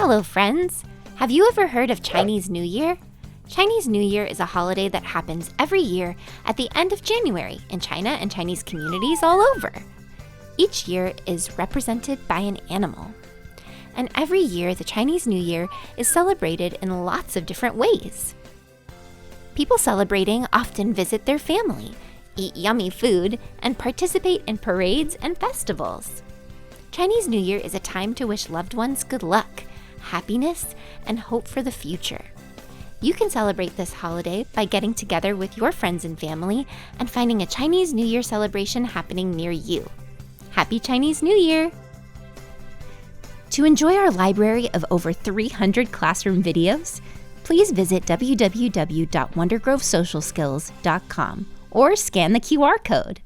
Hello, friends! Have you ever heard of Chinese New Year? Chinese New Year is a holiday that happens every year at the end of January in China and Chinese communities all over. Each year is represented by an animal. And every year, the Chinese New Year is celebrated in lots of different ways. People celebrating often visit their family, eat yummy food, and participate in parades and festivals. Chinese New Year is a time to wish loved ones good luck, happiness, and hope for the future. You can celebrate this holiday by getting together with your friends and family and finding a Chinese New Year celebration happening near you. Happy Chinese New Year! To enjoy our library of over 300 classroom videos, please visit www.wondergrovesocialskills.com or scan the QR code.